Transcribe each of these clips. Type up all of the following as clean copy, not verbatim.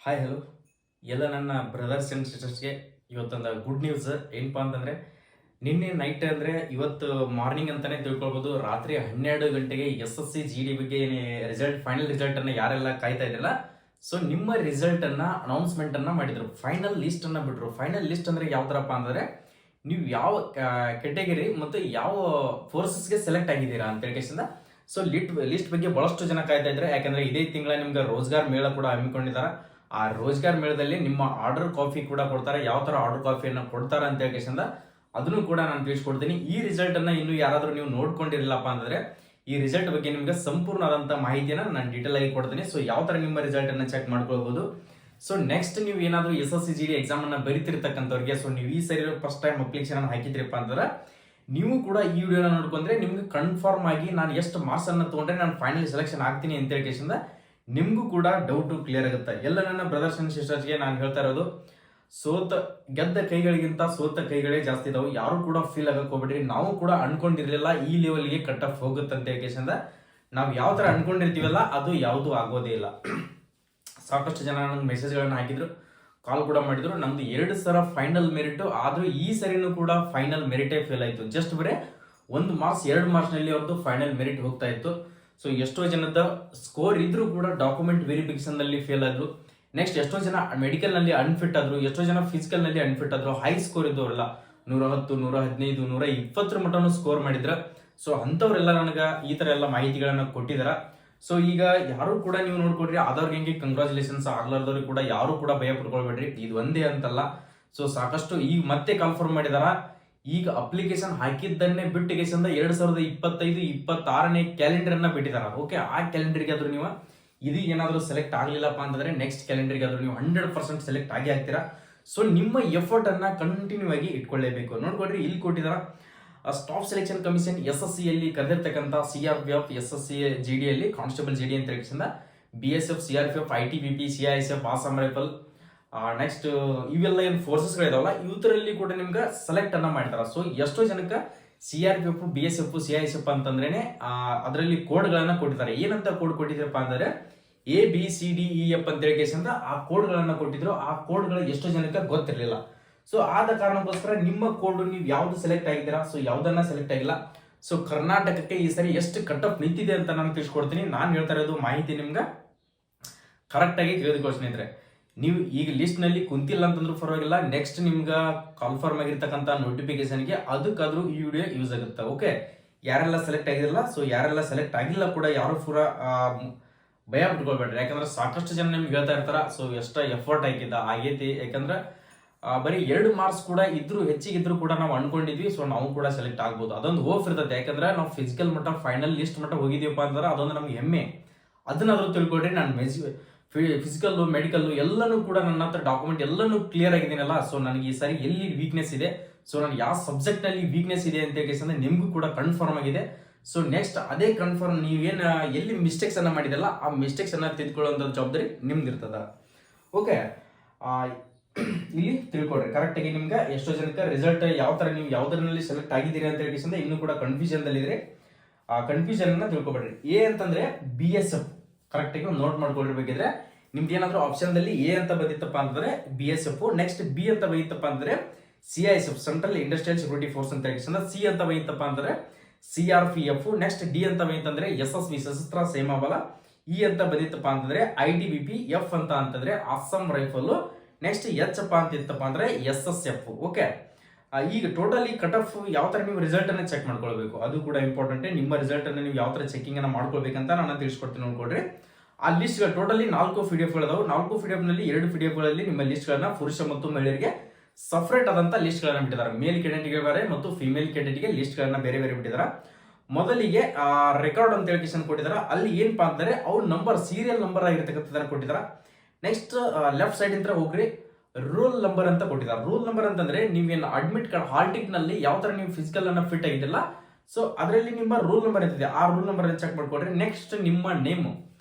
Hi hello ಎಲ್ಲ ನನ್ನ brothers and ಸಿಸ್ಟರ್ಸ್ಗೆ ಇವತ್ತೊಂದು ಗುಡ್ ನ್ಯೂಸ್ ಏನಪ್ಪ ಅಂತಂದರೆ ನಿನ್ನೆ ನೈಟ್ ಅಂದರೆ ಇವತ್ತು ಮಾರ್ನಿಂಗ್ ಅಂತಲೇ ತಿಳ್ಕೊಳ್ಬೋದು. ರಾತ್ರಿ 12 ಗಂಟೆಗೆ SSC GD ಬಗ್ಗೆ ಫೈನಲ್ ರಿಸಲ್ಟನ್ನು ಯಾರೆಲ್ಲ ಕಾಯ್ತಾ ಇದ್ರಲ್ಲ, ಸೊ ನಿಮ್ಮ ರಿಸಲ್ಟನ್ನು ಅನೌನ್ಸ್ಮೆಂಟನ್ನು ಮಾಡಿದರು. ಫೈನಲ್ ಲಿಸ್ಟನ್ನು ಬಿಟ್ಟರು. ಫೈನಲ್ ಲಿಸ್ಟ್ ಅಂದರೆ ಯಾವ ಥರಪ್ಪ ಅಂದರೆ ನೀವು ಯಾವ ಕೆಟಗರಿ ಮತ್ತು ಯಾವ ಫೋರ್ಸಸ್ಗೆ ಸೆಲೆಕ್ಟ್ ಆಗಿದ್ದೀರಾ ಅಂತ ಹೇಳ್ಕೇಸಿಂದ ಸೊ ಲಿಸ್ಟ್ ಬಗ್ಗೆ ಭಾಳಷ್ಟು ಜನ ಕಾಯ್ತಾ ಇದ್ದಾರೆ. ಯಾಕಂದರೆ ಇದೇ ತಿಂಗಳ ನಿಮ್ಗೆ ರೋಜ್ಗಾರ್ ಮೇಳ ಕೂಡ ಹಮ್ಮಿಕೊಂಡಿದ್ದಾರೆ. ಆ ರೋಜ್ಗಾರ್ ಮೇಳದಲ್ಲಿ ನಿಮ್ಮ ಆರ್ಡರ್ ಕಾಫಿ ಕೂಡ ಕೊಡ್ತಾರೆ. ಯಾವ ಥರ ಆರ್ಡರ್ ಕಾಫಿಯನ್ನು ಕೊಡ್ತಾರೆ ಅಂತ ಹೇಳ್ಕೇಸಿಂದ ಅದನ್ನು ಕೂಡ ನಾನು ತಿಳಿಸ್ಕೊಡ್ತೀನಿ. ಈ ರಿಸಲ್ಟನ್ನು ಇನ್ನೂ ಯಾರಾದರೂ ನೀವು ನೋಡ್ಕೊಂಡಿರಲಿಲ್ಲಪ್ಪ ಅಂತಂದರೆ ಈ ರಿಸಲ್ಟ್ ಬಗ್ಗೆ ನಿಮಗೆ ಸಂಪೂರ್ಣವಾದಂಥ ಮಾಹಿತಿಯನ್ನು ನಾನು ಡೀಟೇಲ್ ಆಗಿ ಕೊಡ್ತೀನಿ. ಸೊ ಯಾವ ಥರ ನಿಮ್ಮ ರಿಸಲ್ಟನ್ನು ಚೆಕ್ ಮಾಡ್ಕೊಳ್ಬೋದು. ಸೊ ನೆಕ್ಸ್ಟ್ ನೀವು ಏನಾದರೂ SSC GD ಎಕ್ಸಾಮನ್ನು ಬರೀತಿರ್ತಕ್ಕಂಥವ್ರಿಗೆ, ಸೊ ನೀವು ಈ ಸರಿ ಫಸ್ಟ್ ಟೈಮ್ ಅಪ್ಲಿಕೇಶನ್ ಹಾಕಿದ್ರಪ್ಪ ಅಂತಂದ್ರೆ ನೀವು ಕೂಡ ಈ ವಿಡಿಯೋನ ನೋಡ್ಕೊಂಡ್ರೆ ನಿಮ್ಗೆ ಕನ್ಫರ್ಮ್ ಆಗಿ ನಾನು ಎಷ್ಟು ಮಾರ್ಕ್ಸನ್ನು ತೊಗೊಂಡ್ರೆ ನಾನು ಫೈನಲ್ ಸೆಲೆಕ್ಷನ್ ಆಗ್ತೀನಿ ಅಂತ ಹೇಳ್ಕೇಸಿಂದ ನಿಮಗೂ ಕೂಡ ಡೌಟು ಕ್ಲಿಯರ್ ಆಗುತ್ತೆ. ಎಲ್ಲ ನನ್ನ ಬ್ರದರ್ಸ್ ಅಂಡ್ ಸಿಸ್ಟರ್ಸ್ಗೆ ನಾನು ಹೇಳ್ತಾ ಇರೋದು, ಗೆದ್ದ ಕೈಗಳಿಗಿಂತ ಸೋತ ಕೈಗಳೇ ಜಾಸ್ತಿ ಇದಾವೆ. ಯಾರು ಕೂಡ ಫೀಲ್ ಆಗಕ್ಕೆ ಹೋಗ್ಬೇಡ್ರಿ. ನಾವು ಕೂಡ ಅನ್ಕೊಂಡಿರ್ಲಿಲ್ಲ ಈ ಲೆವೆಲ್ಗೆ ಕಟ್ ಆಫ್ ಹೋಗುತ್ತೆ ಅಂತ ಹೇಳ್ಕೇಸಿಂದ ನಾವು ಯಾವ ಥರ ಅನ್ಕೊಂಡಿರ್ತೀವಲ್ಲ ಅದು ಯಾವುದು ಆಗೋದೇ ಇಲ್ಲ. ಸಾಕಷ್ಟು ಜನ ನನಗೆ ಮೆಸೇಜ್ಗಳನ್ನು ಹಾಕಿದ್ರು, ಕಾಲ್ ಕೂಡ ಮಾಡಿದ್ರು. ನಮ್ದು 2 ಸಲ ಫೈನಲ್ ಮೆರಿಟ್ ಆದರೂ ಈ ಸರಿನೂ ಕೂಡ ಫೈನಲ್ ಮೆರಿಟೇ ಫೇಲ್ ಆಯಿತು. ಜಸ್ಟ್ ಬರೀ 1 ಮಾರ್ಕ್ಸ್ 2 ಮಾರ್ಕ್ಸ್ನಲ್ಲಿ ಅವ್ರದ್ದು ಫೈನಲ್ ಮೆರಿಟ್ ಹೋಗ್ತಾ ಇತ್ತು. ಸೊ ಎಷ್ಟೋ ಜನದ ಸ್ಕೋರ್ ಇದ್ರೂ ಕೂಡ ಡಾಕ್ಯುಮೆಂಟ್ ವೆರಿಫಿಕೇಶನ್ನಲ್ಲಿ ಫೇಲ್ ಆದ್ರು. ನೆಕ್ಸ್ಟ್ ಎಷ್ಟೋ ಜನ ಮೆಡಿಕಲ್ನಲ್ಲಿ ಅನ್ಫಿಟ್ ಆದ್ರು, ಎಷ್ಟೋ ಜನ ಫಿಸಿಕಲ್ನಲ್ಲಿ ಅನ್ಫಿಟ್ ಆದ್ರು. ಹೈ ಸ್ಕೋರ್ ಇದ್ದವರೆಲ್ಲ 110, 115, 120 ಮಟ್ಟನೂ ಸ್ಕೋರ್ ಮಾಡಿದ್ರ. ಸೊ ಅಂಥವ್ರೆಲ್ಲ ನನಗೆ ಈ ಥರ ಎಲ್ಲ ಮಾಹಿತಿಗಳನ್ನು ಕೊಟ್ಟಿದ್ದಾರೆ. ಸೊ ಈಗ ಯಾರು ಕೂಡ ನೀವು ನೋಡ್ಕೊಡ್ರಿ, ಆದವ್ರಿಗೆ ಹೆಂಗೆ ಕಂಗ್ರಾಚುಲೇಷನ್ಸ್, ಆಗ್ಲಾರ್ದವ್ರಿಗೆ ಕೂಡ ಯಾರು ಕೂಡ ಭಯ ಪಡ್ಕೊಳ್ಬೇಡ್ರಿ. ಇದು ಒಂದೇ ಅಂತಲ್ಲ. ಸೊ ಸಾಕಷ್ಟು ಈಗ ಮತ್ತೆ ಕನ್ಫರ್ಮ್ ಮಾಡಿದಾರ. ಈಗ ಅಪ್ಲಿಕೇಶನ್ ಹಾಕಿದ್ದನ್ನೇ ಬಿಟ್ಟು ಕೇಸಿಂದ 2025-26ನೇ ಕ್ಯಾಲೆಂಡರ್ ಅನ್ನ ಬಿಟ್ಟಿದಾರ. ಓಕೆ, ಆ ಕ್ಯಾಲೆಂಡರ್ಗೆ ಆದ್ರೂ ನೀವು ಇದು ಏನಾದರೂ ಸೆಲೆಕ್ಟ್ ಆಗಲಿಲ್ಲಪ್ಪ ಅಂತಂದ್ರೆ ನೆಕ್ಸ್ಟ್ ಕ್ಯಾಲೆಂಡರ್ಗೆ ಆದ್ರೂ ನೀವು 100% ಸೆಲೆಕ್ಟ್ ಆಗಿ ಆಗ್ತೀರಾ. ಸೊ ನಿಮ್ಮ ಎಫರ್ಟ್ ಅನ್ನ ಕಂಟಿನ್ಯೂ ಆಗಿ ಇಟ್ಕೊಳ್ಳೇಬೇಕು. ನೋಡ್ಕೊಡ್ರಿ, ಇಲ್ಲಿ ಕೊಟ್ಟಿದಾರ ಸ್ಟಾಫ್ ಸೆಲೆಕ್ಷನ್ ಕಮಿಷನ್ SSC ಯಲ್ಲಿ ಕರೆದಿರ್ತಕ್ಕಂಥ CRPF SSC GD ಯಲ್ಲಿ ಕಾನ್ಸ್ಟೇಬಲ್ GD ಅಂತ ಹೇಳಿಸಿಂದ BSF CRPF ITBP CISF Assam rifle next ಇವೆಲ್ಲ ಏನು ಫೋರ್ಸಸ್ಗಳಿದಾವಲ್ಲ ಇವತ್ತರಲ್ಲಿ ಕೂಡ ನಿಮ್ಗೆ ಸೆಲೆಕ್ಟ್ ಅನ್ನ ಮಾಡ್ತಾರ. ಸೊ ಎಷ್ಟೋ ಜನಕ್ಕೆ CRPF BSF CISF ಅಂತಂದ್ರೇನೆ ಅದರಲ್ಲಿ ಕೋಡ್ಗಳನ್ನ ಕೊಟ್ಟಿದ್ದಾರೆ. ಏನಂತ ಕೋಡ್ ಕೊಟ್ಟಿದ್ರಪ್ಪ ಅಂದ್ರೆ ABCDEF ಅಂತ ಹೇಳಿಕೆಸಿಂದ ಆ ಕೋಡ್ಗಳನ್ನ ಕೊಟ್ಟಿದ್ರು. ಆ ಕೋಡ್ಗಳು ಎಷ್ಟೋ ಜನಕ್ಕೆ ಗೊತ್ತಿರಲಿಲ್ಲ. ಸೊ ಆದ ಕಾರಣಕ್ಕೋಸ್ಕರ ನಿಮ್ಮ ಕೋಡ್ ನೀವು ಯಾವ್ದು ಸೆಲೆಕ್ಟ್ ಆಗಿದ್ದೀರಾ, ಸೊ ಯಾವ್ದನ್ನ ಸೆಲೆಕ್ಟ್ ಆಗಿಲ್ಲ. ಸೊ ಕರ್ನಾಟಕಕ್ಕೆ ಈ ಸರಿ ಎಷ್ಟು ಕಟ್ ಆಫ್ ನಿಂತಿದೆ ಅಂತ ನಾನು ತಿಳಿಸ್ಕೊಡ್ತೀನಿ. ನಾನು ಹೇಳ್ತಾ ಇರೋದು ಮಾಹಿತಿ ನಿಮ್ಗೆ ಕರೆಕ್ಟ್ ಆಗಿ ತಿಳಿದುಕೊಳ್ತೀನಿ. ನೀವು ಈಗ ಲಿಸ್ಟ್ ನಲ್ಲಿ ಕುಂತಿಲ್ಲ ಅಂತಂದ್ರೂ ಪರವಾಗಿಲ್ಲ, ನೆಕ್ಸ್ಟ್ ನಿಮ್ಗೆ ಕನ್ಫರ್ಮ್ ಆಗಿರ್ತಕ್ಕಂಥ ನೋಟಿಫಿಕೇಶನ್ಗೆ ಅದಕ್ಕಾದ್ರೂ ಈ ವಿಡಿಯೋ ಯೂಸ್ ಆಗುತ್ತೆ. ಓಕೆ, ಯಾರೆಲ್ಲ ಸೆಲೆಕ್ಟ್ ಆಗಿರಲ್ಲ, ಸೊ ಯಾರೆಲ್ಲ ಸೆಲೆಕ್ಟ್ ಆಗಿಲ್ಲ ಕೂಡ ಯಾರು ಪೂರ ಭಯ ಬಿಟ್ಕೊಳ್ಬೇಡ್ರಿ. ಯಾಕಂದ್ರೆ ಸಾಕಷ್ಟು ಜನ ನಿಮ್ಗೆ ಹೇಳ್ತಾ ಇರ್ತಾರ, ಸೊ ಎಷ್ಟ ಎಫರ್ಟ್ ಹಾಕಿದ್ದ ಆಗೈತಿ. ಯಾಕಂದ್ರೆ ಬರೀ 2 ಮಾರ್ಕ್ಸ್ ಕೂಡ ಇದ್ರು ಹೆಚ್ಚಿಗಿದ್ರು ಕೂಡ ನಾವು ಅನ್ಕೊಂಡಿದ್ವಿ, ಸೊ ನಾವು ಕೂಡ ಸೆಲೆಕ್ಟ್ ಆಗ್ಬೋದು. ಅದೊಂದು ಹೋಪ್ ಇರ್ತದೆ. ಯಾಕಂದ್ರೆ ನಾವು ಫಿಸಿಕಲ್ ಮಟ್ಟ ಫೈನಲ್ ಲಿಸ್ಟ್ ಮಟ್ಟ ಹೋಗಿದೀವಪ್ಪ ಅಂದ್ರೆ ಅದೊಂದು ನಮ್ಗೆ ಹೆಮ್ಮೆ. ಅದನ್ನಾದ್ರೂ ತಿಳ್ಕೊಡ್ರಿ. ನಾನು ಫಿಸಿಕಲ್ ಮೆಡಿಕಲ್ ಎಲ್ಲನೂ ಕೂಡ ನನ್ನ ಹತ್ರ ಡಾಕ್ಯುಮೆಂಟ್ ಎಲ್ಲನೂ ಕ್ಲಿಯರ್ ಆಗಿದ್ದೀನಲ್ಲ. ಸೊ ನನಗೆ ಈ ಸಾರಿ ಎಲ್ಲಿ ವೀಕ್ನೆಸ್ ಇದೆ, ಸೊ ನನಗೆ ಯಾವ ಸಬ್ಜೆಕ್ಟ್ ನಲ್ಲಿ ವೀಕ್ನೆಸ್ ಇದೆ ಅಂತ ಹೇಳಿ ನಿಮ್ಗೂ ಕೂಡ ಕನ್ಫರ್ಮ್ ಆಗಿದೆ. ಸೊ ನೆಕ್ಸ್ಟ್ ಅದೇ ಕನ್ಫರ್ಮ್ ನೀವೇನು ಎಲ್ಲಿ ಮಿಸ್ಟೇಕ್ಸ್ ಅನ್ನ ಮಾಡಿದಲ್ಲ ಆ ಮಿಸ್ಟೇಕ್ಸ್ ಅನ್ನ ತಿದ್ಕೊಳ್ಳುವಂತ ಜವಾಬ್ದಾರಿ ನಿಮ್ದಿರ್ತದ. ಓಕೆ, ಇಲ್ಲಿ ತಿಳ್ಕೊಡ್ರಿ ಕರೆಕ್ಟ್ ಆಗಿ. ನಿಮ್ಗೆ ಎಷ್ಟೋ ಜನಕ್ಕೆ ರಿಸಲ್ಟ್ ಯಾವ ತರ ನೀವು ಯಾವ್ದ್ರಲ್ಲಿ ಸೆಲೆಕ್ಟ್ ಆಗಿದ್ದೀರಿ ಅಂತ ಹೇಳಿ ಇನ್ನೂ ಕೂಡ ಕನ್ಫ್ಯೂಷನ್ ದಲ್ಲಿದ್ರೆ ಆ ಕನ್ಫ್ಯೂಷನ್ ಅನ್ನ ತಿಳ್ಕೊಬೇಡ್ರಿ. ಎ ಅಂತಂದ್ರೆ BSF ಕರೆಕ್ಟ್ ಆಗಿ ನೋಟ್ ಮಾಡ್ಕೊಂಡಿರ್ಬೇಕಿದ್ರೆ ನಿಮ್ದು ಏನಾದ್ರು ಆಪ್ಷನ್ ದಲ್ಲಿ ಎ ಅಂತ ಬಂದಿತ್ತಪ್ಪ ಅಂತಂದ್ರೆ BSF, ನೆಕ್ಸ್ಟ್ ಬಿ ಅಂತ ಬಂದಿತ್ತಪ್ಪ ಅಂದ್ರೆ CISF central industrial security force ಅಂತ ಹೇಳಿ, ಸಿ ಅಂತ ಬಂದಿತ್ತಪ್ಪ ಅಂದ್ರೆ CRPF, ನೆಕ್ಸ್ಟ್ ಡಿ ಅಂತ ಬಂದಿತ್ತಂದ್ರೆ SSB ಸಶಸ್ತ್ರ ಸೇನಾ ಬಲ, ಇ ಅಂತ ಬಂದಿತ್ತಪ್ಪ ಅಂತಂದ್ರೆ ITBP, ಎಫ್ ಅಂತ ಅಂತಂದ್ರೆ ಅಸ್ಸಾಂ ರೈಫಲ್, ನೆಕ್ಸ್ಟ್ ಎಚ್ ಅಂತ ಇತ್ತಪ್ಪ ಅಂದ್ರೆ SSF. ಓಕೆ, ಈಗ ಟೋಟಲಿ ಕಟ್ ಆಫ್ ಯಾವ ತರ ನೀವು ರಿಸಲ್ಟ್ ಅನ್ನ ಚೆಕ್ ಮಾಡ್ಕೊಳ್ಬೇಕು ಅದು ಕೂಡ ಇಂಪಾರ್ಟೆಂಟ್. ನಿಮ್ಮ ರಿಸಲ್ಟ್ ಅನ್ನ ನೀವು ಯಾವ ತರ ಚೆಕಿಂಗ್ ಅನ್ನ ಮಾಡ್ಕೊಳ್ಬೇಕಂತ ನಾನು ತಿಳಿಸ್ಕೊಡ್ತೀನಿ. ನೋಡ್ಕೊಡ್ರಿ, ಆ ಲಿಸ್ಟ್ ಟೋಟಲಿ 4 PDF ಗಳಿದಾವೆ. 4 PDF ನಲ್ಲಿ 2 PDF ಗಳಲ್ಲಿ ನಿಮ್ಮ ಲಿಸ್ಟ್ ಗಳನ್ನ ಪುರುಷ ಮತ್ತು ಮಹಿಳೆಯರಿಗೆ ಸಪರೇಟ್ ಆದಂತ ಲಿಸ್ಟ್ ಗಳನ್ನ ಬಿಟ್ಟಿದ್ದಾರೆ. ಮೇಲ್ ಕ್ಯಾಂಡಿಡೇಟ್ಗೆ ಬೇರೆ ಮತ್ತು ಫಿಮೇಲ್ ಕ್ಯಾಂಡಿಡೇಟ್ಗೆ ಲಿಸ್ಟ್ ಗಳನ್ನ ಬೇರೆ ಬೇರೆ ಬಿಟ್ಟಿದ್ದಾರೆ. ಮೊದಲಿಗೆ ರೆಕಾರ್ಡ್ ಅಂತ ಹೇಳಿ ಕೊಟ್ಟಿದ್ದಾರೆ. ಅಲ್ಲಿ ಏನಪ್ಪಾ ಅಂದ್ರೆ ಅವ್ರ ನಂಬರ್ ಸೀರಿಯಲ್ ನಂಬರ್ ಆಗಿರ್ತಕ್ಕಂಥದ್ದನ್ನ ಕೊಟ್ಟಿದ್ದಾರೆ. ನೆಕ್ಸ್ಟ್ ಲೆಫ್ಟ್ ಸೈಡ್ ಇಂದ ಹೋಗ್ರಿ, ರೂಲ್ ನಂಬರ್ ಅಂತ ಕೊಟ್ಟಿದ್ದಾರೆ. ರೂಲ್ ನಂಬರ್ ಅಂತಂದ್ರೆ ನೀವೇನು ಅಡ್ಮಿಟ್ ಕಾರ್ಡ್ ಹಾಲ್ ಟಿಕೆಟ್ ನಲ್ಲಿ ಯಾವ ತರ ನೀವು ಫಿಸಿಕಲ್ ಅನ್ನ ಫಿಟ್ ಆಗಿದ್ದಿಲ್ಲ, ಸೊ ಅದರಲ್ಲಿ ನಿಮ್ಮ ರೂಲ್ ನಂಬರ್ ಇರ್ತಿದೆ. ಆ ರೂಲ್ ನಂಬರ್ ಚೆಕ್ ಮಾಡ್ಕೊಡ್ರಿ. ನೆಕ್ಸ್ಟ್ ನಿಮ್ಮ ನೇಮ್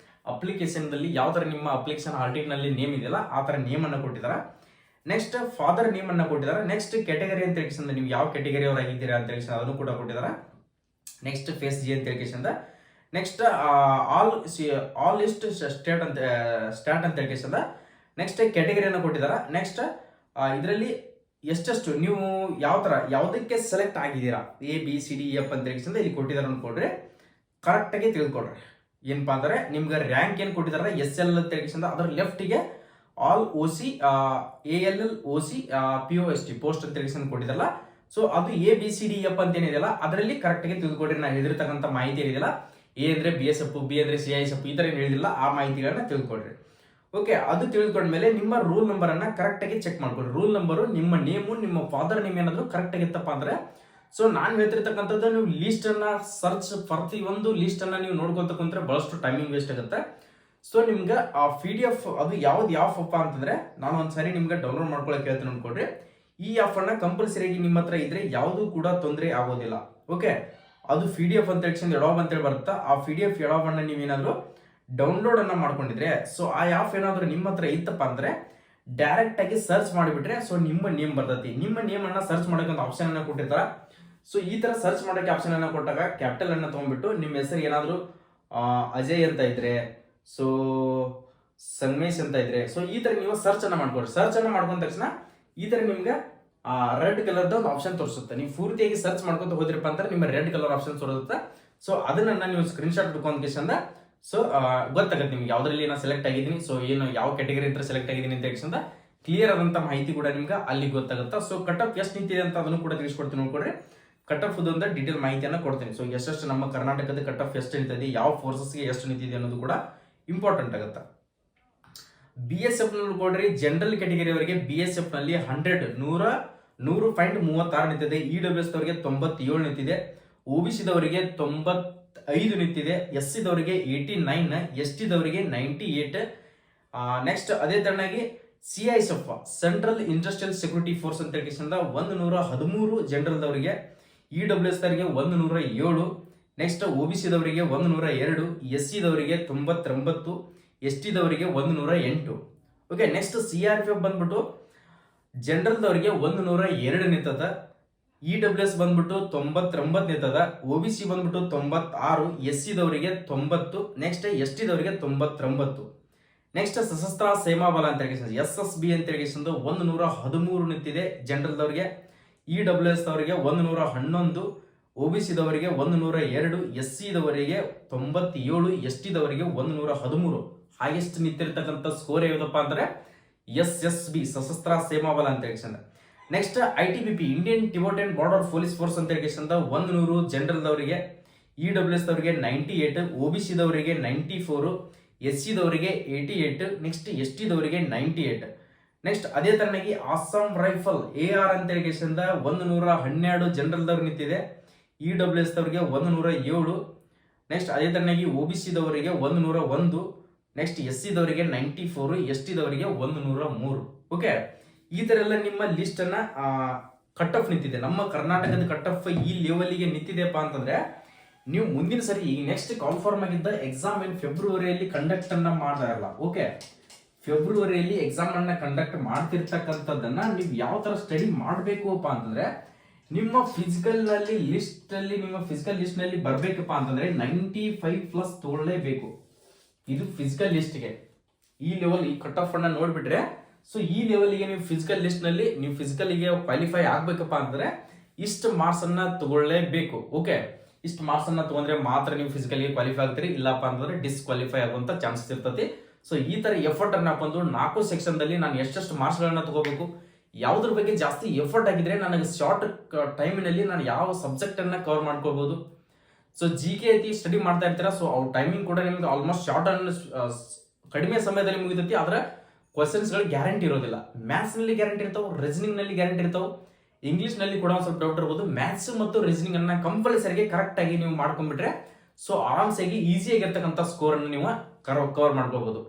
ಅಪ್ಲಿಕೇಶನ್ ದಲ್ಲಿ ಯಾವ ತರ ನಿಮ್ಮ ಅಪ್ಲಿಕೇಶನ್ ಹಾಲ್ ಟಿಕೆಟ್ ನಲ್ಲಿ ನೇಮ್ ಇದೆಯಲ್ಲ ಆ ತರ ನೇಮ್ ಅನ್ನ ಕೊಟ್ಟಿದ್ದಾರೆ. ನೆಕ್ಸ್ಟ್ ಫಾದರ್ ನೇಮ್ ಅನ್ನ ಕೊಟ್ಟಿದ್ದಾರೆ. ನೆಕ್ಸ್ಟ್ ಕ್ಯಾಟಗರಿ ಅಂತ ಹೇಳಿ ನೀವು ಯಾವ ಕ್ಯಾಟಗರಿ ಅವ್ರು ಆಗಿದ್ದೀರಾ ಅಂತ ಹೇಳಿ ಅದನ್ನು ಕೂಡ ಕೊಟ್ಟಿದ್ದಾರೆ. ನೆಕ್ಸ್ಟ್ ಫೇಸ್ ಜಿ ಅಂತ ಹೇಳಿ, ನೆಕ್ಸ್ಟ್ ಆಲ್ ಲಿಸ್ಟ್ ಸ್ಟಾಟ್ ಅಂತ ಹೇಳಿ ನೆಕ್ಸ್ಟ್ ಕ್ಯಾಟಗರಿಯನ್ನು ಕೊಟ್ಟಿದ್ದಾರೆ. ನೆಕ್ಸ್ಟ್ ಇದರಲ್ಲಿ ಎಷ್ಟೆಷ್ಟು ನೀವು ಯಾವ ಥರ ಯಾವುದಕ್ಕೆ ಸೆಲೆಕ್ಟ್ ಆಗಿದ್ದೀರಾ, ABCDEF ಅಂತ ಇಲ್ಲಿ ಕೊಟ್ಟಿದ್ದಾರೆ ಅಂದ್ಕೊಡ್ರಿ, ಕರೆಕ್ಟಾಗಿ ತಿಳ್ಕೊಡ್ರಿ. ಏನಪ್ಪಾ ಅಂದರೆ ನಿಮ್ಗೆ ರ್ಯಾಂಕ್ ಏನು ಕೊಟ್ಟಿದ್ದಾರೆ SL ಅಂತ ಅದರ ಲೆಫ್ಟಿಗೆ all OC ALL OC POST post ಅಂತ ಕೊಟ್ಟಿದ್ದಾರಲ್ಲ, ಸೊ ಅದು ABCDEF ಅಂತ ಏನಿದೆಯಲ್ಲ ಅದರಲ್ಲಿ ಕರೆಕ್ಟಾಗಿ ತಿಳ್ಕೊಡ್ರಿ. ನಾನು ಹೇಳಿರ್ತಕ್ಕಂಥ ಮಾಹಿತಿ ಏನಿದೆಯಲ್ಲ, A ಅಂದರೆ BSF, B ಅಂದರೆ CISF ಈ ಥರ ಏನು ಹೇಳಿದಿಲ್ಲ, ಆ ಮಾಹಿತಿಗಳನ್ನ ತಿಳ್ಕೊಡ್ರಿ. ಓಕೆ, ಅದು ತಿಳಿದುಕೊಂಡ್ಮೇಲೆ ನಿಮ್ಮ ರೂಲ್ ನಂಬರನ್ನು ಕರೆಕ್ಟಾಗಿ ಚೆಕ್ ಮಾಡ್ಕೊಡ್ರಿ. ರೂಲ್ ನಂಬರು, ನಿಮ್ಮ ನೇಮು, ನಿಮ್ಮ ಫಾದರ್ ನೇಮ್ ಏನಾದರೂ ಕರೆಕ್ಟಾಗಿ ಇತ್ತಪ್ಪ ಅಂದರೆ, ಸೊ ನಾನು ಹೇಳ್ತಿರ್ತಕ್ಕಂಥದ್ದು ನೀವು ಲೀಸ್ಟನ್ನು ಸರ್ಚ್ ಪ್ರತಿಯೊಂದು ಲೀಸ್ಟನ್ನು ನೀವು ನೋಡ್ಕೊತ ಕುಂತ್ರೆ ಭಾಳಷ್ಟು ಟೈಮಿಂಗ್ ವೇಸ್ಟ್ ಆಗುತ್ತೆ. ಸೊ ನಿಮ್ಗೆ ಆ PDF ಅದು ಯಾವ ಅಪ್ಪ ಅಂತಂದರೆ, ನಾನು ಒಂದ್ಸರಿ ನಿಮ್ಗೆ ಡೌನ್ಲೋಡ್ ಮಾಡ್ಕೊಳಕ್ಕೆ ಹೇಳ್ತೀನಿ ಅನ್ಕೊಡ್ರಿ. ಈ ಆಫನ್ನು ಕಂಪಲ್ಸರಿಯಾಗಿ ನಿಮ್ಮ ಹತ್ರ ಇದ್ರೆ ಯಾವುದೂ ಕೂಡ ತೊಂದರೆ ಆಗೋದಿಲ್ಲ. ಓಕೆ, ಅದು PDF ಅಂತ ಎಡಾಬ್ ಅಂತೇಳಿ ಬರುತ್ತೆ. ಆ PDF ಎಡಾಬನ್ನು ನೀವೇನಾದರೂ ಡೌನ್ಲೋಡ್ ಅನ್ನ ಮಾಡ್ಕೊಂಡಿದ್ರೆ, ಸೊ ಆ ಆ್ಯಪ್ ಏನಾದರೂ ನಿಮ್ಮ ಹತ್ರ ಇತ್ತಪ್ಪ ಅಂದ್ರೆ ಡೈರೆಕ್ಟ್ ಆಗಿ ಸರ್ಚ್ ಮಾಡಿಬಿಟ್ರೆ ಸೊ ನಿಮ್ಮ ನೇಮ್ ಬರ್ತೈತಿ. ನಿಮ್ಮ ನೇಮ್ ಅನ್ನ ಸರ್ಚ್ ಮಾಡೋಕೆ ಒಂದು ಆಪ್ಷನ್ ಅನ್ನ ಕೊಟ್ಟಿರ್ತಾರ. ಸೊ ಈ ತರ ಸರ್ಚ್ ಮಾಡೋಕೆ ಆಪ್ಷನ್ ಅನ್ನ ಕೊಟ್ಟಾಗ ಕ್ಯಾಪಿಟಲ್ ಅನ್ನ ತಗೊಂಡ್ಬಿಟ್ಟು ನಿಮ್ಮ ಹೆಸರು ಏನಾದರೂ ಅಜಯ್ ಅಂತ ಇದ್ರೆ, ಸೊ ಸಂಗಮೇಶ್ ಅಂತ ಇದ್ರೆ, ಸೊ ಈ ತರ ನೀವು ಸರ್ಚ್ ಅನ್ನ ಮಾಡ್ಕೊಡ್ರಿ. ಸರ್ಚ್ ಅನ್ನ ಮಾಡ್ಕೊಂಡ ತಕ್ಷಣ ಈ ತರ ನಿಮ್ಗೆ ರೆಡ್ ಕಲರ್ದ ಒಂದು ಆಪ್ಷನ್ ತೋರಿಸುತ್ತೆ. ನೀವು ಪೂರ್ತಿಯಾಗಿ ಸರ್ಚ್ ಮಾಡ್ಕೊಂತ ಹೋದ್ರಪ್ಪ ಅಂದ್ರೆ ನಿಮ್ಮ ರೆಡ್ ಕಲರ್ ಆಪ್ಷನ್ ತೋರಿಸುತ್ತೆ. ಸೊ ಅದನ್ನ ನೀವು ಸ್ಕ್ರೀನ್ ಶಾಟ್ ಹಿಡ್ಕೊಂಡ್ ಸೊ ಗೊತ್ತಾಗುತ್ತೆ ನಿಮ್ಗೆ ಯಾವ್ದ್ರಲ್ಲಿ ನಾನು ಸೆಲೆಕ್ಟ್ ಆಗಿದ್ದೀನಿ, ಸೊ ಏನು ಯಾವ ಕ್ಯಾಟಗರಿ ಅಂತ ಸೆಲೆಕ್ಟ್ ಆಗಿದ್ದೀನಿ ಅಂತ ತಕ್ಷಣ ಕ್ಲಿಯರ್ ಆದಂತ ಮಾಹಿತಿ ಕೂಡ ನಿಮ್ಗೆ ಅಲ್ಲಿ ಗೊತ್ತಾಗುತ್ತೆ. ಸೊ ಕಟ್ ಆಫ್ ಎಷ್ಟು ನಿಂತಿದೆ ಅಂತ ಅದನ್ನು ಕೂಡ ತಿಳಿಸ್ಕೊಡ್ತೀನಿ ನೋಡ್ಕೊಡ್ರಿ. ಕಟ್ ಆಫ್ ಅಂತ ಡೀಟೇಲ್ ಮಾಹಿತಿಯನ್ನು ಕೊಡ್ತೀನಿ. ಸೊ ಎಷ್ಟೆಷ್ಟು ನಮ್ಮ ಕರ್ನಾಟಕದ ಕಟ್ ಆಫ್ ಎಷ್ಟು ನಿಂತಿದೆ, ಯಾವ ಫೋರ್ಸಸ್ಗೆ ಎಷ್ಟು ನಿಂತಿದೆ ಅನ್ನೋದು ಕೂಡ ಇಂಪಾರ್ಟೆಂಟ್ ಆಗುತ್ತೆ. BSF ನಲ್ಲಿ ಕೊಡ್ರಿ, ಜನರಲ್ ಕ್ಯಾಟಗರಿಯವರಿಗೆ BSF ನಲ್ಲಿ 100.36 ನಿಂತಿದೆ. EWS ದವರಿಗೆ 97 ನಿಂತಿದೆ. OBC ದವರಿಗೆ 95 ನಿಂತಿದೆ. SC ದವರಿಗೆ 89, ST ದವರಿಗೆ 98. ನೆಕ್ಸ್ಟ್ ಅದೇ ತರನಾಗಿ CISF central industrial security force ಅಂತ 113 ಜನರಲ್ ದವರಿಗೆ, EWS ದವರಿಗೆ 107, ನೆಕ್ಸ್ಟ್ OBC ದವರಿಗೆ 102, SC ದವರಿಗೆ 99, ST ದವರಿಗೆ 108. ಓಕೆ, ನೆಕ್ಸ್ಟ್ CRPF ಬಂದ್ಬಿಟ್ಟು ಜನರಲ್ ದವರಿಗೆ 102 ನಿಂತದ, EWS ಬಂದ್ಬಿಟ್ಟು 99 ನಿಂತದ, OBC ಬಂದ್ಬಿಟ್ಟು 96, SC ದವರಿಗೆ 90, ನೆಕ್ಸ್ಟ್ ST ದವರಿಗೆ 99. ನೆಕ್ಸ್ಟ್ ಸಶಸ್ತ್ರ ಸೇನಾ ಬಲ ಅಂತ SSB ಅಂತ 113 ನಿಂತಿದೆ ಜನರಲ್ ದವರಿಗೆ, EWS ದವರಿಗೆ 111, OBC ದವರಿಗೆ 102, SC ದವರಿಗೆ 97, ST ದವರಿಗೆ 113. ಹೈಯೆಸ್ಟ್ ನಿಂತಿರ್ತಕ್ಕಂಥ ಸ್ಕೋರ್ ಯಾವುದಪ್ಪ ಅಂದ್ರೆ SSB ಸಶಸ್ತ್ರ ಸೇನಾ ಬಲ ಅಂತ next ITBP Indian Tibetan border police force ಅಂತ 100 ಜನರಲ್ ದವರಿಗೆ, EWS ದವರಿಗೆ 98, OBC ದವರಿಗೆ 94, SC ದವರಿಗೆ 88, ನೆಕ್ಸ್ಟ್ ST ದವರಿಗೆ 98. ನೆಕ್ಸ್ಟ್ ಅದೇ ತರನಾಗಿ ಅಸ್ಸಾಂ ರೈಫಲ್ AR ಅಂತ 112 ಜನರಲ್ ದವರು ನಿಂತಿದೆ, EWS ದವರಿಗೆ 107, ನೆಕ್ಸ್ಟ್ ಅದೇ ತರನಾಗಿ OBC ದವರಿಗೆ 101, next SC ದವರಿಗೆ 94, ST ದವರಿಗೆ 103. Okay, ಈ ತರ ಎಲ್ಲ ನಿಮ್ಮ ಲಿಸ್ಟ್ ಅನ್ನ ಕಟ್ ಆಫ್ ನಿಂತಿದೆ. ನಮ್ಮ ಕರ್ನಾಟಕದ ಕಟ್ ಆಫ್ ಈ ಲೆವೆಲ್ಗೆ ನಿಂತಿದೆಪ್ಪ ಅಂತಂದ್ರೆ ನೀವು ಮುಂದಿನ ಸರಿ ಈ ನೆಕ್ಸ್ಟ್ ಕಾನ್ಫರ್ಮ್ ಆಗಿದ್ದ ಎಕ್ಸಾಮ್ ಏನು ಫೆಬ್ರವರಿಯಲ್ಲಿ ಕಂಡಕ್ಟ್ ಅನ್ನ ಮಾಡ್ತಾರಲ್ಲ, ಓಕೆ, ಫೆಬ್ರವರಿಯಲ್ಲಿ ಎಕ್ಸಾಮ್ ಅನ್ನ ಕಂಡಕ್ಟ್ ಮಾಡ್ತಿರ್ತಕ್ಕಂಥದ್ದನ್ನ ನೀವು ಯಾವ ತರ ಸ್ಟಡಿ ಮಾಡಬೇಕು ಅಪ್ಪ ಅಂತಂದ್ರೆ ನಿಮ್ಮ ಫಿಸಿಕಲ್ ಲಿಸ್ಟ್ ನಲ್ಲಿ ಬರ್ಬೇಕಪ್ಪ ಅಂತಂದ್ರೆ 95+ ತಗೊಳ್ಳೇಬೇಕು. ಇದು ಫಿಸಿಕಲ್ ಲಿಸ್ಟ್ಗೆ ಈ ಲೆವೆಲ್ ಈ ಕಟ್ ಆಫ್ ಅನ್ನ ನೋಡ್ಬಿಟ್ರೆ, ಸೊ ಈ ಲೆವೆಲ್ಗೆ ನೀವು ಫಿಸಿಕಲ್ ಲಿಸ್ಟ್ ನಲ್ಲಿ ನೀವು ಫಿಸಿಕಲ್ಗೆ ಕ್ವಾಲಿಫೈ ಆಗ್ಬೇಕಪ್ಪ ಅಂದ್ರೆ ಇಷ್ಟು ಮಾರ್ಕ್ಸ್ ಅನ್ನ ತಗೊಳ್ಳೇಬೇಕು. ಓಕೆ, ಇಷ್ಟು ಮಾರ್ಕ್ಸ್ ಅನ್ನ ತಗೊಂಡ್ರೆ ಮಾತ್ರ ನೀವು ಫಿಸಿಕಲ್ಗೆ ಕ್ವಾಲಿಫೈ ಆಗ್ತೀರಿ, ಇಲ್ಲಪ್ಪ ಅಂತಂದ್ರೆ ಡಿಸ್ಕ್ವಾಲಿಫೈ ಆಗುವಂತ ಚಾನ್ಸಸ್ ಇರ್ತತಿ. ಸೊ ಈ ತರ ಎಫರ್ಟ್ ಅನ್ನ ಹಾಕೊಂಡು 4 ಸೆಕ್ಷನ್ ದಲ್ಲಿ ನಾನು ಎಷ್ಟೆಷ್ಟು ಮಾರ್ಕ್ಸ್ ಗಳನ್ನ ತಗೋಬೇಕು, ಯಾವುದ್ರ ಬಗ್ಗೆ ಜಾಸ್ತಿ ಎಫರ್ಟ್ ಆಗಿದ್ರೆ ನನಗೆ ಶಾರ್ಟ್ ಟೈಮಿನಲ್ಲಿ ನಾನು ಯಾವ ಸಬ್ಜೆಕ್ಟ್ ಅನ್ನ ಕವರ್ ಮಾಡ್ಕೋಬಹುದು. ಸೊ GK ಐತಿ ಸ್ಟಡಿ ಮಾಡ್ತಾ ಇರ್ತೀರಾ, ಸೊ ಅವ್ರ ಟೈಮಿಂಗ್ ಕೂಡ ನಿಮ್ಗೆ ಆಲ್ಮೋಸ್ಟ್ ಶಾರ್ಟ್ ಕಡಿಮೆ ಸಮಯದಲ್ಲಿ ಮುಗಿದೈತಿ. ಆದ್ರೆ ಕ್ವಶನ್ಸ್ ಗಳು ಗ್ಯಾರಂಟಿ ಇರೋದಿಲ್ಲ. ಮ್ಯಾಥ್ಸ್ ನಲ್ಲಿ ಗ್ಯಾರಂಟಿ ಇರ್ತಾವೆ, ರೀಸನಿಂಗ್ ನಲ್ಲಿ ಗ್ಯಾರಂಟಿ ಇರ್ತಾವೆ, ಇಂಗ್ಲಿಷ್ ನಲ್ಲಿ ಕೂಡ ಒಂದು ಸ್ವಲ್ಪ ಡೌಟ್ ಇರ್ಬೋದು. ಮ್ಯಾಥ್ಸ್ ಮತ್ತು ರೀಸನಿಂಗ್ ಅನ್ನ ಕಂಪಲ್ಸರಿಗೆ ಕರೆಕ್ಟ್ ಆಗಿ ನೀವು ಮಾಡ್ಕೊಂಡ್ಬಿಟ್ರೆ ಸೊ ಆರಾಮ್ಸಾಗಿ ಈಸಿಯಾಗಿರ್ತಕ್ಕಂಥ ಸ್ಕೋರ್ ಅನ್ನು ನೀವು ಕವರ್ ಮಾಡ್ಕೋಬಹುದು.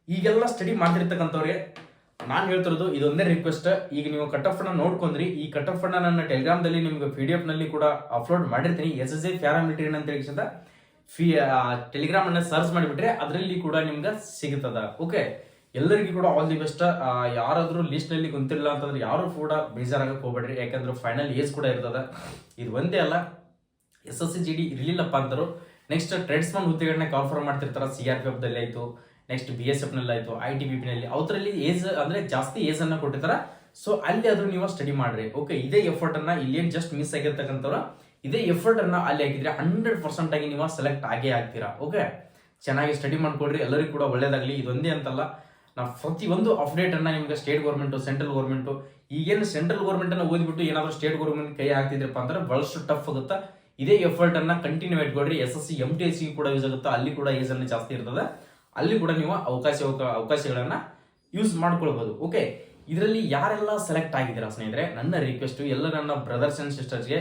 ಈಗೆಲ್ಲ ಸ್ಟಡಿ ಮಾಡ್ತಿರ್ತಕ್ಕಂಥವ್ರಿಗೆ ನಾನು ಹೇಳ್ತಿರೋದು ಇದೊಂದೇ ರಿಕ್ವೆಸ್ಟ್. ಈಗ ನೀವು ಕಟ್ ಆಫ್ ಅನ್ನ ನೋಡ್ಕೊಂಡ್ರಿ, ಈ ಕಟ್ ಆಫ್ ಅನ್ನ ನನ್ನ ಟೆಲಿಗ್ರಾಮ್ ದಲ್ಲಿ ನಿಮ್ಗೆ PDF ನಲ್ಲಿ ಕೂಡ ಅಪ್ಲೋಡ್ ಮಾಡಿರ್ತೀನಿ. SSA ಪ್ಯಾರಾಮಿಲಿಟರಿ ಅಂತ ಟೆಲಿಗ್ರಾಮ್ ಅನ್ನ ಸರ್ಚ್ ಮಾಡಿಬಿಟ್ರೆ ಅದರಲ್ಲಿ ಕೂಡ ನಿಮ್ಗೆ ಸಿಗುತ್ತದ. ಓಕೆ, ಎಲ್ಲರಿಗೂ ಕೂಡ ಆಲ್ ದಿ ಬೆಸ್ಟ್. ಯಾರಾದ್ರೂ ಲಿಸ್ಟ್ ನಲ್ಲಿ ಕುಂತಿಲ್ಲ ಅಂತಂದ್ರೆ ಯಾರು ಕೂಡ ಬೇಜಾರಾಗಕ್ಕೆ ಹೋಗ್ಬೇಡ್ರಿ, ಯಾಕಂದ್ರೆ ಫೈನಲ್ ಏಜ್ ಕೂಡ ಇರ್ತದ. ಇದು ಒಂದೇ ಅಲ್ಲ, SSC GD ಇರ್ಲಿಲ್ಲಪ್ಪ ಅಂತಾರು ನೆಕ್ಸ್ಟ್ ಟ್ರೇಡ್ಸ್ಮನ್ ಹುದ್ದೆಗಳನ್ನ ಕಾನ್ಫರ್ಮ್ ಮಾಡ್ತಿರ್ತಾರ. CRPF ದಲ್ಲಿ ಆಯ್ತು, ನೆಕ್ಸ್ಟ್ BSF ನಲ್ಲಿ ಆಯ್ತು, ITBP ನಲ್ಲಿ ಅವರಲ್ಲಿ ಏಜ್ ಅಂದ್ರೆ ಜಾಸ್ತಿ ಏಜ್ ಅನ್ನ ಕೊಟ್ಟಿರ್ತಾರ. ಸೊ ಅಲ್ಲಿ ಆದ್ರೂ ನೀವು ಸ್ಟಡಿ ಮಾಡ್ರಿ. ಓಕೆ, ಇದೇ ಎಫರ್ಟ್ ಅನ್ನ ಇಲ್ಲಿ ಏನ್ ಜಸ್ಟ್ ಮಿಸ್ ಆಗಿರ್ತಕ್ಕಂಥವ್ರ ಇದೇ ಎಫರ್ಟ್ ಅನ್ನ ಅಲ್ಲಿ ಹಾಕಿದ್ರೆ 100% ಆಗಿ ನೀವು ಸೆಲೆಕ್ಟ್ ಆಗೇ ಆಗ್ತೀರಾ. ಓಕೆ, ಚೆನ್ನಾಗಿ ಸ್ಟಡಿ ಮಾಡ್ಕೊಡ್ರಿ, ಎಲ್ಲರಿಗೂ ಕೂಡ ಒಳ್ಳೇದಾಗ್ಲಿ. ಇದೊಂದೇ ಅಂತಲ್ಲ, ನಾವು ಪ್ರತಿಯೊಂದು ಅಪ್ಡೇಟ್ ಅನ್ನ ನಿಮ್ಗೆ ಸ್ಟೇಟ್ ಗೌರ್ಮೆಂಟ್, ಸೆಂಟ್ರಲ್ ಗೌರ್ಮೆಂಟ್, ಈಗೇನು ಸೆಂಟ್ರಲ್ ಗೌರ್ಮೆಂಟ್ ಅನ್ನ ಓದ್ಬಿಟ್ಟು ಏನಾದ್ರು ಸ್ಟೇಟ್ ಗೌರ್ಮೆಂಟ್ ಕೈ ಹಾಕ್ತಿದ್ರಪ್ಪ ಅಂದ್ರೆ ಬಹಳಷ್ಟು ಟಫ್ ಆಗುತ್ತಾ. ಇದೇ ಎಫರ್ಟ್ ಅನ್ನ ಕಂಟಿನ್ಯೂ ಇಟ್ಕೊಡ್ರಿ. SSC MTSC ಕೂಡ ಯೂಸ್ ಆಗುತ್ತೆ, ಅಲ್ಲಿ ಕೂಡ ಏಜ್ ಅನ್ನ ಜಾಸ್ತಿ ಇರ್ತದೆ, ಅಲ್ಲಿ ಕೂಡ ನೀವು ಅವಕಾಶಗಳನ್ನ ಯೂಸ್ ಮಾಡ್ಕೊಳ್ಬಹುದು. ಓಕೆ, ಇದರಲ್ಲಿ ಯಾರೆಲ್ಲ ಸೆಲೆಕ್ಟ್ ಆಗಿದ್ದೀರಾ ಸ್ನೇಹಿತರೆ, ನನ್ನ ರಿಕ್ವೆಸ್ಟ್ ಎಲ್ಲ ನನ್ನ ಬ್ರದರ್ಸ್ ಅಂಡ್ ಸಿಸ್ಟರ್ಸ್ಗೆ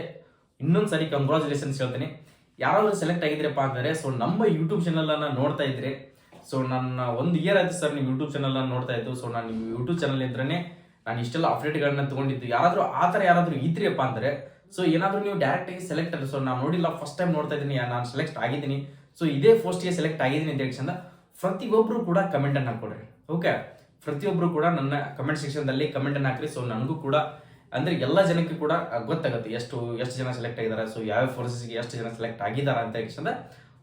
ಇನ್ನೊಂದ್ಸರಿ ಕಂಗ್ರಾಚುಲೇಷನ್ಸ್ ಹೇಳ್ತೀನಿ. ಯಾರಾದ್ರೂ ಸೆಲೆಕ್ಟ್ ಆಗಿದ್ರಪ್ಪ ಅಂದ್ರೆ ಸೊ ನಮ್ಮ ಯೂಟ್ಯೂಬ್ ಚಾನಲ್ ಅನ್ನ ನೋಡ್ತಾ ಇದ್ರೆ, ಸೊ ನನ್ನ 1 ಇಯರ್ ಆಯ್ತು ಸರ್ ನಿಮ್ಮ ಯೂಟ್ಯೂಬ್ ಚಾನಲ್ ಅನ್ನ ನೋಡ್ತಾ ಇದ್ದು. ಸೊ ನಾನು ನಿಮ್ಮ ಯೂಟ್ಯೂಬ್ ಚಾನಲ್ ಇದ್ರೇನೆ ನಾನು ಇಷ್ಟೆಲ್ಲ ಅಪ್ಡೇಟ್ಗಳನ್ನ ತಗೊಂಡಿದ್ದು. ಯಾರಾದ್ರೂ ಆ ಥರ ಯಾರಾದ್ರೂ ಇದ್ರಿಯಪ್ಪ ಅಂದ್ರೆ ಸೊ ಏನಾದ್ರೂ ನೀವು ಡೈರೆಕ್ಟ್ ಆಗಿ ಸೆಲೆಕ್ಟ್ ಆಗಿ, ಸೊ ನಾನು ನೋಡಿಲ್ಲ, ಫಸ್ಟ್ ಟೈಮ್ ನೋಡ್ತಾ ಇದ್ದೀನಿ, ನಾನು ಸೆಲೆಕ್ಟ್ ಆಗಿದ್ದೀನಿ, ಸೊ ಇದೇ ಫಸ್ಟ್ಗೆ ಸೆಲೆಕ್ಟ್ ಆಗಿದ್ದೀನಿ ಅಂತ ಹೇಳಿ ಪ್ರತಿಯೊಬ್ರು ಕೂಡ ಕಮೆಂಟ್ ಅನ್ನ ಹಾಕೊಡ್ರಿ. ಓಕೆ, ಪ್ರತಿಯೊಬ್ರು ಕೂಡ ನನ್ನ ಕಮೆಂಟ್ ಸೆಕ್ಷನ್ ದಲ್ಲಿ ಕಮೆಂಟ್ ಅನ್ನ ಹಾಕ್ರಿ. ಸೊ ನನಗೂ ಕೂಡ ಅಂದ್ರೆ ಎಲ್ಲ ಜನಕ್ಕೆ ಕೂಡ ಗೊತ್ತಾಗುತ್ತೆ ಎಷ್ಟು ಜನ ಸೆಲೆಕ್ಟ್ ಆಗಿದ್ದಾರೆ, ಸೊ ಯಾವ ಫೋರ್ಸಸ್ಗೆ ಎಷ್ಟು ಜನ ಸೆಲೆಕ್ಟ್ ಆಗಿದ್ದಾರೆ ಅಂತ ಹೇಳಿ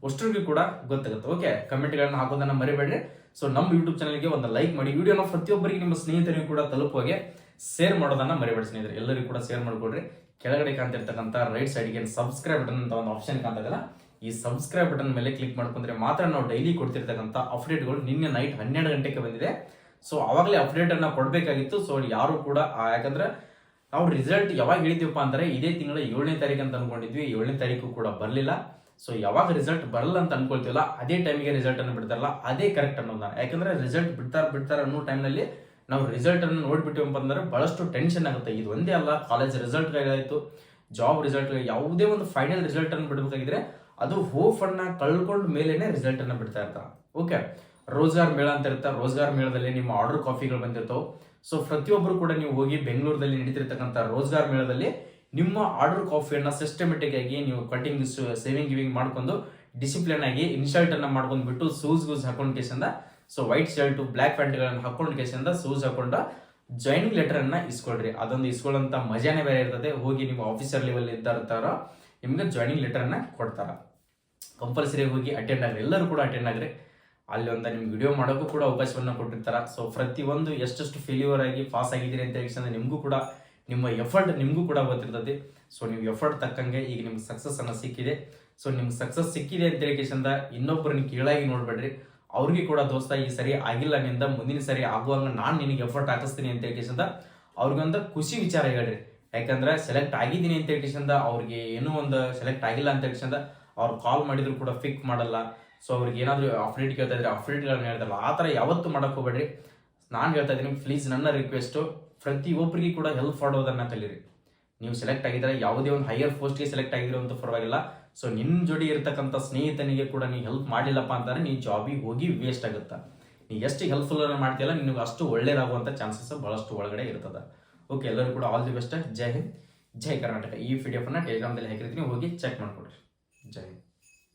ಅಷ್ಟರಿಗೂ ಕೂಡ ಗೊತ್ತಾಗುತ್ತೆ. ಓಕೆ, ಕಮೆಂಟ್ಗಳನ್ನ ಹಾಕೋದನ್ನ ಮರಿಬೇಡ್ರಿ. ಸೊ ನಮ್ಮ ಯೂಟ್ಯೂಬ್ ಚಾನಲ್ಗೆ ಒಂದು ಲೈಕ್ ಮಾಡಿ, ವಿಡಿಯೋನ ಪ್ರತಿಯೊಬ್ಬರಿಗೆ ನಿಮ್ಮ ಸ್ನೇಹಿತರಿಗೂ ಕೂಡ ತಲುಪುವಾಗೆ ಶೇರ್ ಮಾಡೋದನ್ನ ಮರಿಬೇಡಿ ಸ್ನೇಹಿತರೆ. ಎಲ್ಲರಿಗೂ ಕೂಡ ಶೇರ್ ಮಾಡ್ಕೊಡ್ರಿ. ಕೆಳಗಡೆ ಕಾಣ್ತಿರ್ತಕ್ಕಂಥ ರೈಟ್ ಸೈಡ್ಗೆ ಸಬ್ಸ್ಕ್ರೈಬ್ ಬಟನ್ ಅಂತ ಒಂದು ಆಪ್ಷನ್ ಕಾಣ್ತದಲ್ಲ, ಈ ಸಬ್ಸ್ಕ್ರೈಬ್ ಬಟನ್ ಮೇಲೆ ಕ್ಲಿಕ್ ಮಾಡ್ಕೊಂಡ್ರೆ ಮಾತ್ರ ನಾವು ಡೈಲಿ ಕೊಡ್ತಿರ್ತಕ್ಕಂಥ ಅಪ್ಡೇಟ್ಗಳು ನಿನ್ನೆ ನೈಟ್ 12 ಗಂಟೆಗೆ ಬಂದಿದೆ. ಸೊ ಅವಾಗಲೇ ಅಪ್ಡೇಟ್ ಅನ್ನ ಕೊಡಬೇಕಾಗಿತ್ತು. ಸೊ ಯಾರು ಕೂಡ ಯಾಕಂದ್ರೆ ನಾವು ರಿಸಲ್ಟ್ ಯಾವಾಗ ಹೇಳಿದ್ವಿಪ್ಪ ಅಂದ್ರೆ ಇದೇ ತಿಂಗಳ 7ನೇ ತಾರೀಕು ಅಂತ ಅನ್ಕೊಂಡಿದ್ವಿ, 7ನೇ ತಾರೀಕು ಕೂಡ ಬರಲಿಲ್ಲ. ಸೊ ಯಾವಾಗ ರಿಸಲ್ಟ್ ಬರಲ್ಲ ಅಂತ ಅನ್ಕೊಳ್ತೀವಲ್ಲ ಅದೇ ಟೈಮಿಗೆ ರಿಸಲ್ಟ್ ಅನ್ನು ಬಿಡ್ತಾರಲ್ಲ ಅದೇ ಕರೆಕ್ಟ್ ಅನ್ನೋದು ನಾನು. ಯಾಕಂದ್ರೆ ರಿಸಲ್ಟ್ ಬಿಡ್ತಾರೆ ಅನ್ನೋ ಟೈಮ್ನಲ್ಲಿ ನಾವು ರಿಸಲ್ಟ್ ಅನ್ನು ನೋಡ್ಬಿಟ್ಟಿವಪ್ಪ ಅಂದ್ರೆ ಬಹಳಷ್ಟು ಟೆನ್ಷನ್ ಆಗುತ್ತೆ. ಇದು ಒಂದೇ ಅಲ್ಲ, ಕಾಲೇಜ್ ರಿಸಲ್ಟ್ ಆಯ್ತು, ಜಾಬ್ ರಿಸಲ್ಟ್, ಯಾವುದೇ ಒಂದು ಫೈನಲ್ ರಿಸಲ್ಟ್ ಅನ್ನು ಬಿಡಬೇಕಾಗಿದ್ರೆ ಅದು ಹೋಪ್ ಅನ್ನ ಕಳ್ಕೊಂಡ ಮೇಲೇನೆ ರಿಸಲ್ಟ್ ಅನ್ನ ಬಿಡ್ತಾ ಇರ್ತಾರೆ. ಓಕೆ, ರೋಜ್ಗಾರ್ ಮೇಳ ಅಂತ ಇರ್ತಾರೆ, ರೋಜ್ಗಾರ್ ಮೇಳದಲ್ಲಿ ನಿಮ್ಮ ಆರ್ಡರ್ ಕಾಫಿಗಳು ಬಂದಿರ್ತಾವೆ. ಸೊ ಪ್ರತಿಯೊಬ್ಬರು ಕೂಡ ನೀವು ಹೋಗಿ ಬೆಂಗಳೂರಲ್ಲಿ ನಡೀತಿರ್ತಕ್ಕಂಥ ರೋಜ್ಗಾರ್ ಮೇಳದಲ್ಲಿ ನಿಮ್ಮ ಆರ್ಡರ್ ಕಾಫಿಯನ್ನ ಸಿಸ್ಟಮೆಟಿಕ್ ಆಗಿ ನೀವು ಕಟಿಂಗ್ ಸೇವಿಂಗ್ ಗಿವಿಂಗ್ ಮಾಡ್ಕೊಂಡು ಡಿಸಿಪ್ಲಿನ್ ಆಗಿ ಇನ್ಶರ್ಟ್ ಅನ್ನ ಮಾಡ್ಕೊಂಡು ಬಿಟ್ಟು ಶೂಸ್ ಹಾಕೊಂಡ್ ಕೇಸಿಂದ, so white shirt black pant ಗಳನ್ನ ಹಾಕೊಂಡ್ ಕೇಸಿಂದ ಶೂಸ್ ಹಾಕೊಂಡ ಜಾಯ್ನಿಂಗ್ ಲೆಟರ್ ಅನ್ನ ಇಸ್ಕೊಳ್ರಿ. ಅದೊಂದು ಇಸ್ಕೊಳ್ಳೋಂತ ಮಜಾನೇ ಬೇರೆ ಇರ್ತದೆ. ಹೋಗಿ ನಿಮ್ಮ ಆಫೀಸರ್ ಲೆವೆಲ್ ಇದ್ದಾರ ನಿಮ್ಗೆ ಜಾಯ್ನಿಂಗ್ ಲೆಟರ್ ಅನ್ನ ಕೊಡ್ತಾರ. ಕಂಪಲ್ಸರಿ ಹೋಗಿ ಅಟೆಂಡ್ ಆಗ್ರಿ, ಎಲ್ಲರೂ ಕೂಡ ಅಟೆಂಡ್ ಆಗ್ರಿ. ಅಲ್ಲಿ ಒಂದು ನಿಮ್ಗೆ ವಿಡಿಯೋ ಮಾಡೋಕ್ಕೂ ಕೂಡ ಅವಕಾಶವನ್ನ ಕೊಟ್ಟಿರ್ತಾರ. ಸೊ ಪ್ರತಿಯೊಂದು ಎಷ್ಟೆಷ್ಟು ಫೇಲ್ಯೂರ್ ಆಗಿ ಪಾಸ್ ಆಗಿದ್ದೀರಿ ಅಂತ ಹೇಳಿ ನಿಮಗೂ ಕೂಡ ನಿಮ್ಮ ಎಫರ್ಟ್ ನಿಮಗೂ ಕೂಡ ಗೊತ್ತಿರ್ತದೆ. ಸೊ ನೀವು ಎಫರ್ಟ್ ತಕ್ಕಂಗೆ ಈಗ ನಿಮ್ಗೆ ಸಕ್ಸಸ್ ಅನ್ನ ಸಿಕ್ಕಿದೆ. ಸೊ ನಿಮ್ಗೆ ಸಕ್ಸಸ್ ಸಿಕ್ಕಿದೆ ಅಂತ ಹೇಳಿ ಇನ್ನೊಬ್ಬರನ್ನ ಕೀಳಾಗಿ ನೋಡ್ಬೇಡ್ರಿ. ಅವ್ರಿಗೆ ಕೂಡ ದೋಸ್ತ ಈ ಸರಿ ಆಗಿಲ್ಲ ನಿಂದ, ಮುಂದಿನ ಸರಿ ಆಗುವಂಗ ನಾನು ನಿನಗೆ ಎಫರ್ಟ್ ಹಾಕಿಸ್ತೀನಿ ಅಂತ ಹೇಳಿ ಅವ್ರಿಗೊಂದು ಖುಷಿ ವಿಚಾರ ಹೇಳ್ರಿ. ಯಾಕಂದ್ರೆ ಸೆಲೆಕ್ಟ್ ಆಗಿದ್ದೀನಿ ಅಂತ ಹೇಳಿ ಅವ್ರಿಗೆ ಏನೋ ಒಂದು ಸೆಲೆಕ್ಟ್ ಆಗಿಲ್ಲ ಅಂತ ಹೇಳಿ ಅವ್ರು ಕಾಲ್ ಮಾಡಿದ್ರು ಕೂಡ ಪಿಕ್ ಮಾಡಲ್ಲ. ಸೊ ಅವ್ರಿಗೆ ಏನಾದ್ರು ಅಪ್ಡೇಟ್ ಕೇಳ್ತಾ ಇದ್ರೆ ಅಪ್ಡೇಟ್ಗಳನ್ನ ಹೇಳ್ತಾರಲ್ಲ ಆ ಥರ ಯಾವತ್ತು ಮಾಡಕ್ ಹೋಗ್ಬೇಡ್ರಿ. ನಾನು ಹೇಳ್ತಾ ಇದ್ದೀನಿ, ಪ್ಲೀಸ್ ನನ್ನ ರಿಕ್ವೆಸ್ಟು, ಪ್ರತಿಯೊಬ್ಬರಿಗೆ ಕೂಡ ಹೆಲ್ಪ್ ಮಾಡೋದನ್ನ ಕಲೀರಿ. ನೀವು ಸೆಲೆಕ್ಟ್ ಆಗಿದ್ರೆ ಯಾವುದೇ ಒಂದು ಹೈಯರ್ ಪೋಸ್ಟ್ಗೆ ಸೆಲೆಕ್ಟ್ ಆಗಿರೋ ಅಂತ ಪರವಾಗಿಲ್ಲ. ಸೊ ನಿನ್ನ ಜೋಡಿ ಇರತಕ್ಕಂಥ ಸ್ನೇಹಿತನಿಗೆ ಕೂಡ ನೀವು ಹೆಲ್ಪ್ ಮಾಡಿಲ್ಲಪ್ಪ ಅಂತಂದ್ರೆ ನೀವು ಜಾಬಿಗೆ ಹೋಗಿ ವೇಸ್ಟ್ ಆಗುತ್ತಾ. ನೀವು ಎಷ್ಟು ಹೆಲ್ಪ್ಫುಲ್ ಮಾಡ್ತೀಯಲ್ಲ ನಿನಗೆ ಅಷ್ಟು ಒಳ್ಳೇದಾಗುವಂಥ ಚಾನ್ಸಸ್ ಬಹಳಷ್ಟು ಒಳಗಡೆ ಇರ್ತದೆ. ಓಕೆ, ಎಲ್ಲರೂ ಕೂಡ ಆಲ್ ದಿ ಬೆಸ್ಟ್. ಜೈ ಹಿಂದ್, ಜೈ ಕರ್ನಾಟಕ. ಈ PDF ಅನ್ನ ಟೆಲಿಗ್ರಾಮ್ದಲ್ಲಿ ಹಾಕಿರ್ತೀನಿ, ಹೋಗಿ ಚೆಕ್ ಮಾಡ್ಕೊಡ್ರಿ. ಜೈ ಹಿಂದ್.